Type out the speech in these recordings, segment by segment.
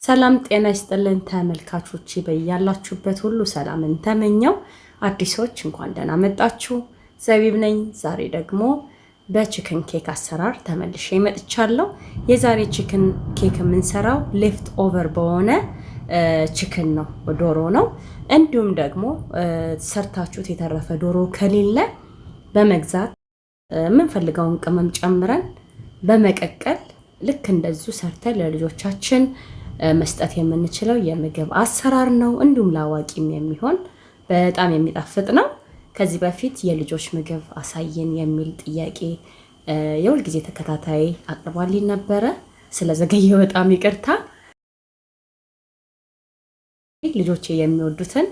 ሰላም ጤና ይስጥልን ተመልካቾች በያላችሁበት ሁሉ ሰላምን ተመኘው። አዲሶች እንኳን ደህና መጣችሁ። ዘቢብ ነኝ። ዛሬ ደግሞ በቺክን ኬክ አሰራር ተመልሼ መጥቻለሁ። የዛሬ ቺክን ኬክ የምንሰራው ሌፍት ኦቨር በሆነ ቺክን ነው፣ ዶሮ ነው። እንዲሁም ደግሞ ሰርታችሁት የተረፈ ዶሮ ከሌለ በመግዛት የምንፈልገውን ቅመም ጨምረን በመቀቀል ልክ እንደዚሁ ሰርተን ለልጆቻችን መስጠት የምንችለው የምግብ አሰራር ነው። እንዲሁም ለአዋቂም የሚሆን በጣም የሚጣፍጥ ነው። ከዚህ በፊት የልጆች ምግብ አሳየን የሚል ጥያቄ የሁል ጊዜ ተከታታይ አቅርባልኝ ነበረ። ስለዘገየ በጣም ይቅርታ። ልጆቼ የሚወዱትን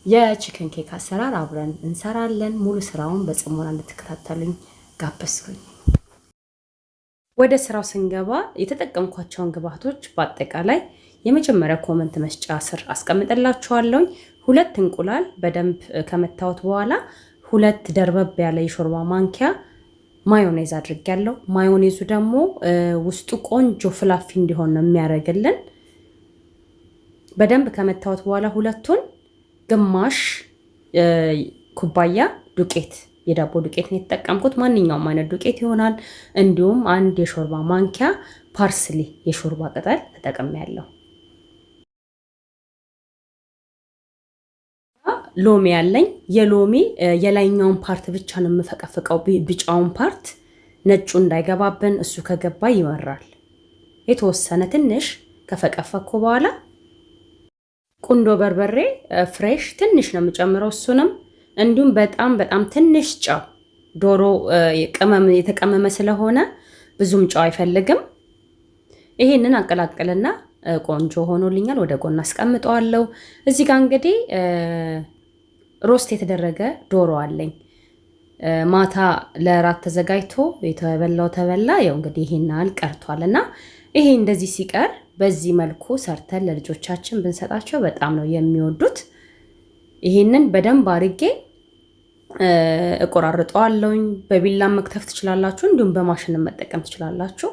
የቺክን ኬክ አሰራር አብረን እንሰራለን። ሙሉ ስራውን በጽሞና እንድትከታተሉኝ ጋበዝኩኝ። ወደ ስራው ስንገባ የተጠቀምኳቸውን ግብአቶች በአጠቃላይ የመጀመሪያ ኮመንት መስጫ ስር አስቀምጥላችኋለሁ። 2 እንቁላል በደንብ ከመታወት በኋላ 2 ደርበብ ያለ የሾርባ ማንኪያ ማዮኔዝ አድርጌያለሁ። ማዮኔዙ ደግሞ ውስጡ ቆንጆ ፍላፊ እንዲሆን ነው የሚያደርግልን። በደንብ ከመታወት በኋላ ሁለቱን ግማሽ ኩባያ ዱቄት የዳቦ ዱቄት ነው የተጠቀምኩት። ማንኛውም አይነት ዱቄት ይሆናል። እንዲሁም 1 የሾርባ ማንኪያ ፓርስሊ የሾርባ ቅጠል ተጠቅሜያለሁ። ሎሚ ያለኝ የሎሚ የላይኛውን ፓርት ብቻ ነው የምፈቀፍቀው፣ ቢጫውን ፓርት ነጩ እንዳይገባብን፣ እሱ ከገባ ይመራል። የተወሰነ ትንሽ ከፈቀፈኩ በኋላ ቁንዶ በርበሬ ፍሬሽ ትንሽ ነው የምጨምረው እሱንም። እንዲሁም በጣም ትንሽ ጨው፣ ዶሮ የተቀመመ ስለሆነ ብዙም ጨው አይፈልግም። ይሄንን አቀላቅልና ቆንጆ ሆኖልኛል፣ ወደ ጎን አስቀምጠዋለሁ። እዚህ ጋር እንግዲህ ሮስት የተደረገ ዶሮ አለኝ። ማታ ለራት ተዘጋጅቶ የተበላው ተበላ። ያው እንግዲህ ይሄናል ቀርቷልና ይሄ እንደዚህ ሲቀር በዚህ መልኩ ሰርተን ለልጆቻችን ብንሰጣቸው በጣም ነው የሚወዱት። ይሄንን በደንብ አድርጌ እቆራርጠዋለሁኝ። በቢላ መክተፍ ትችላላችሁ፣ እንዲሁም በማሽን መጠቀም ትችላላችሁ።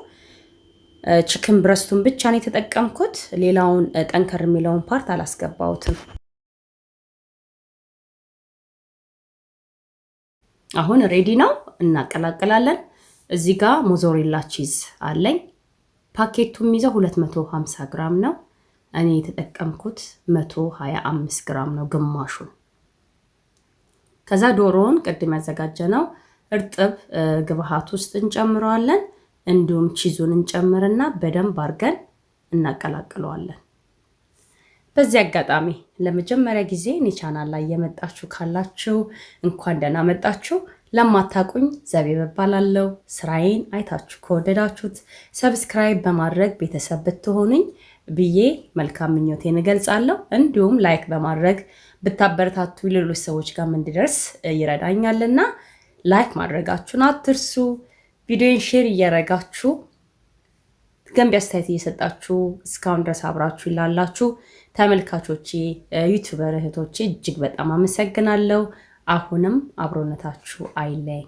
ቺክን ብረስቱን ብቻ ነው የተጠቀምኩት። ሌላውን ጠንከር የሚለውን ፓርት አላስገባሁትም። አሁን ሬዲ ነው፣ እናቀላቅላለን። እዚህ ጋር ሞዞሬላ ቺዝ አለኝ። ፓኬቱ የሚይዘው 250 ግራም ነው። እኔ የተጠቀምኩት 125 ግራም ነው፣ ግማሹን። ከዛ ዶሮውን ቅድም ያዘጋጀነው እርጥብ ግብአት ውስጥ እንጨምረዋለን። እንዲሁም ቺዙን እንጨምርና በደንብ አድርገን እናቀላቅለዋለን። በዚህ አጋጣሚ ለመጀመሪያ ጊዜ እኔ ቻናል ላይ የመጣችሁ ካላችሁ እንኳን ደህና መጣችሁ። ለማታቁኝ ዘቢብ እባላለሁ። ስራዬን አይታችሁ ከወደዳችሁት ሰብስክራይብ በማድረግ ቤተሰብ ብትሆኑኝ ብዬ መልካም ምኞቴን እገልጻለሁ። እንዲሁም ላይክ በማድረግ ብታበረታቱ ሌሎች ሰዎች ጋር እንዲደርስ ይረዳኛልና ላይክ ማድረጋችሁን አትርሱ። ቪዲዮን ሼር እያደረጋችሁ ገንቢ አስተያየት እየሰጣችሁ እስካሁን ድረስ አብራችሁ ይላላችሁ ተመልካቾቼ፣ ዩቲዩበር እህቶቼ እጅግ በጣም አመሰግናለሁ። አሁንም አብሮነታችሁ አይለይ።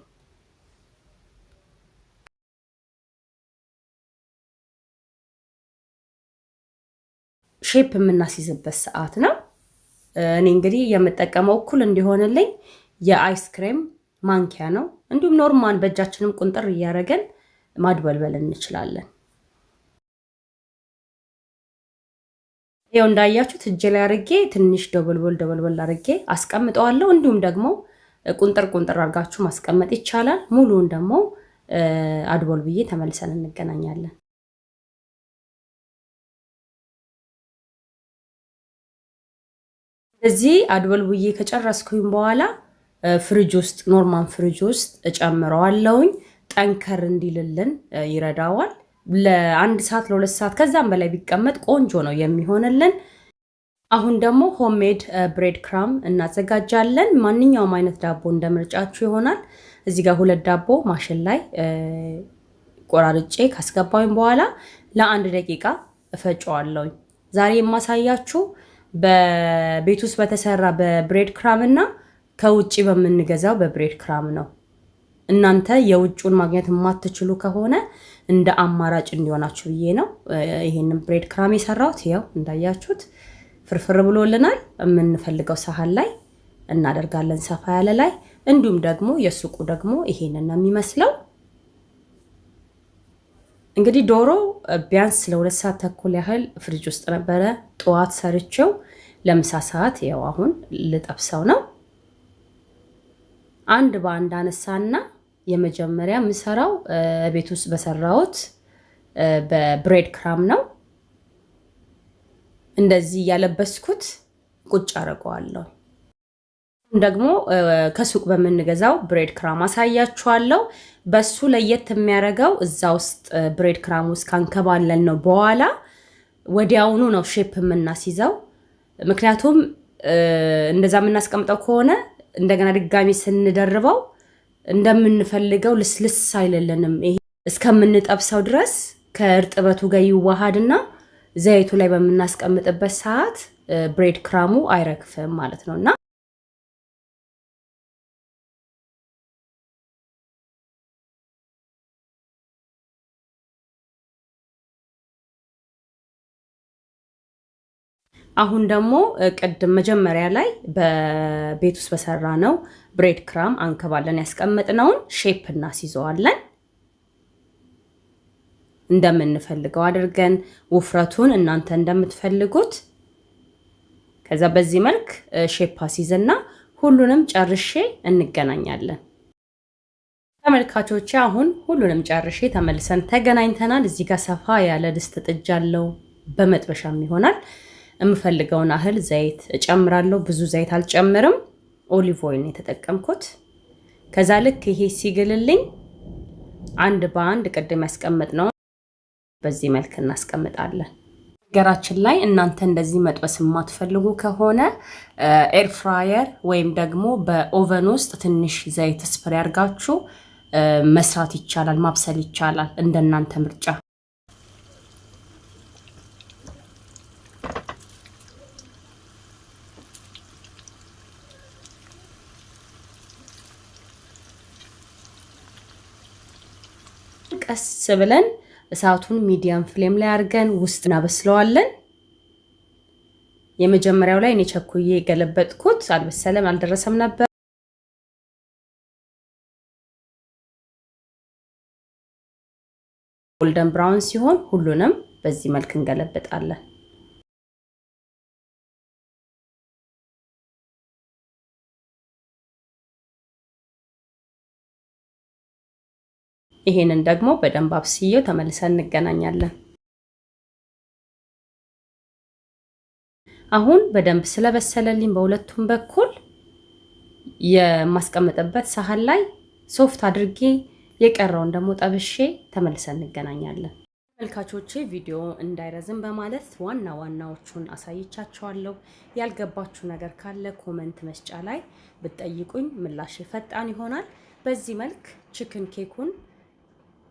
ሼፕ የምናስይዝበት ሰዓት ነው። እኔ እንግዲህ የምጠቀመው እኩል እንዲሆንልኝ የአይስክሬም ማንኪያ ነው። እንዲሁም ኖርማል በእጃችንም ቁንጥር እያደረገን ማድበልበል እንችላለን። ይሄው እንዳያችሁት እጄ ላይ አድርጌ ትንሽ ደበልበል አድርጌ አስቀምጠዋለሁ። እንዲሁም ደግሞ ቁንጥር አድርጋችሁ ማስቀመጥ ይቻላል። ሙሉውን ደግሞ አድበል ብዬ ተመልሰን እንገናኛለን። እዚህ አድበል ብዬ ከጨረስኩኝ በኋላ ፍሪጅ ውስጥ ኖርማል ፍሪጅ ውስጥ እጨምረዋለሁኝ። ጠንከር እንዲልልን ይረዳዋል። ለ1 ሰዓት ለ2 ሰዓት ከዛም በላይ ቢቀመጥ ቆንጆ ነው የሚሆንልን። አሁን ደግሞ ሆምሜድ ብሬድ ክራም እናዘጋጃለን። ማንኛውም አይነት ዳቦ እንደምርጫችሁ ይሆናል። እዚህ ጋር 2 ዳቦ ማሽን ላይ ቆራርጬ ካስገባሁኝ በኋላ ለ1 ደቂቃ እፈጨዋለሁኝ። ዛሬ የማሳያችሁ በቤት ውስጥ በተሰራ በብሬድ ክራም እና ከውጪ በምንገዛው በብሬድ ክራም ነው። እናንተ የውጭውን ማግኘት የማትችሉ ከሆነ እንደ አማራጭ እንዲሆናችሁ ብዬ ነው ይሄንን ብሬድ ክራም የሰራሁት። ያው እንዳያችሁት ፍርፍር ብሎልናል። የምንፈልገው ሳህን ላይ እናደርጋለን ሰፋ ያለ ላይ። እንዲሁም ደግሞ የሱቁ ደግሞ ይሄንን ነው የሚመስለው። እንግዲህ ዶሮ ቢያንስ ለ2 ሰዓት ተኩል ያህል ፍሪጅ ውስጥ ነበረ ጠዋት ሰርቼው ለምሳ ሰዓት ያው አሁን ልጠብሰው ነው። አንድ በአንድ አነሳና የመጀመሪያ ምሰራው ቤት ውስጥ በሰራውት በብሬድ ክራም ነው። እንደዚህ ያለበስኩት ቁጭ አረጋዋለሁ። ደግሞ ከሱቅ በመንገዛው ብሬድ ክራም አሳያችኋለሁ። በሱ ለየት የሚያረጋው እዛ ውስጥ ብሬድ ክራም ውስጥ ካንከባለን ነው በኋላ ወዲያውኑ ነው ሼፕ የምናስይዘው። ምክንያቱም እንደዛ የምናስቀምጠው ከሆነ እንደገና ድጋሚ ስንደርበው እንደምንፈልገው ልስልስ አይለልንም። ይሄ እስከምንጠብሰው ድረስ ከእርጥበቱ ጋር ይዋሃድና ዘይቱ ላይ በመናስቀምጥበት ሰዓት ብሬድ ክራሙ አይረግፍም ማለት ነውና አሁን ደግሞ ቀደም መጀመሪያ ላይ በቤት ውስጥ በሰራ ነው ብሬድ ክራም አንከባለን ያስቀመጥነውን ሼፕ እናስይዘዋለን። እንደምንፈልገው አድርገን ውፍረቱን እናንተ እንደምትፈልጉት ከዛ በዚህ መልክ ሼፕ አስይዘና ሁሉንም ጨርሼ እንገናኛለን። ተመልካቾቼ አሁን ሁሉንም ጨርሼ ተመልሰን ተገናኝተናል። እዚህ ጋር ሰፋ ያለ ድስት ጥጃለሁ። በመጥበሻም ይሆናል። የምፈልገውን አህል ዘይት እጨምራለሁ። ብዙ ዘይት አልጨምርም። ኦሊቭ ኦይል ነው የተጠቀምኩት። ከዛ ልክ ይሄ ሲግልልኝ አንድ በአንድ ቅድም ያስቀመጥነው በዚህ መልክ እናስቀምጣለን። ነገራችን ላይ እናንተ እንደዚህ መጥበስ የማትፈልጉ ከሆነ ኤር ፍራየር ወይም ደግሞ በኦቨን ውስጥ ትንሽ ዘይት ስፕሬ አድርጋችሁ መስራት ይቻላል፣ ማብሰል ይቻላል። እንደናንተ ምርጫ። ቀስ ብለን እሳቱን ሚዲየም ፍሌም ላይ አድርገን ውስጥ እናበስለዋለን። የመጀመሪያው ላይ እኔ ቸኩዬ ገለበጥኩት፣ አልበሰለም፣ አልደረሰም ነበር። ጎልደን ብራውን ሲሆን ሁሉንም በዚህ መልክ እንገለብጣለን። ይሄንን ደግሞ በደንብ አብስዬው ተመልሰን እንገናኛለን። አሁን በደንብ ስለበሰለልኝ በሁለቱም በኩል የማስቀምጥበት ሳህን ላይ ሶፍት አድርጌ የቀረውን ደግሞ ጠብሼ ተመልሰን እንገናኛለን። ተመልካቾቼ ቪዲዮ እንዳይረዝም በማለት ዋና ዋናዎቹን አሳይቻችኋለሁ። ያልገባችሁ ነገር ካለ ኮሜንት መስጫ ላይ ብትጠይቁኝ ምላሽ ፈጣን ይሆናል። በዚህ መልክ ቺክን ኬኩን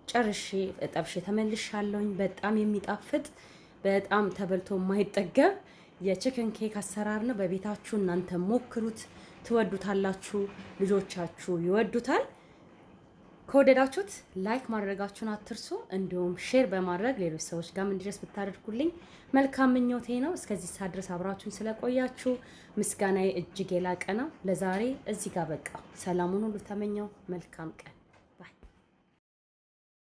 ጨርሼ ጠብሼ ተመልሻለሁኝ። በጣም የሚጣፍጥ በጣም ተበልቶ የማይጠገብ የቺክን ኬክ አሰራር ነው። በቤታችሁ እናንተ ሞክሩት፣ ትወዱታላችሁ፣ ልጆቻችሁ ይወዱታል። ከወደዳችሁት ላይክ ማድረጋችሁን አትርሱ። እንዲሁም ሼር በማድረግ ሌሎች ሰዎች ጋር እንዲደርስ ብታደርጉልኝ መልካም ምኞቴ ነው። እስከዚህ ሰዓት ድረስ አብራችሁን ስለቆያችሁ ምስጋናዬ እጅግ የላቀ ነው። ለዛሬ እዚህ ጋር በቃ። ሰላሙን ሁሉ ተመኘው። መልካም ቀን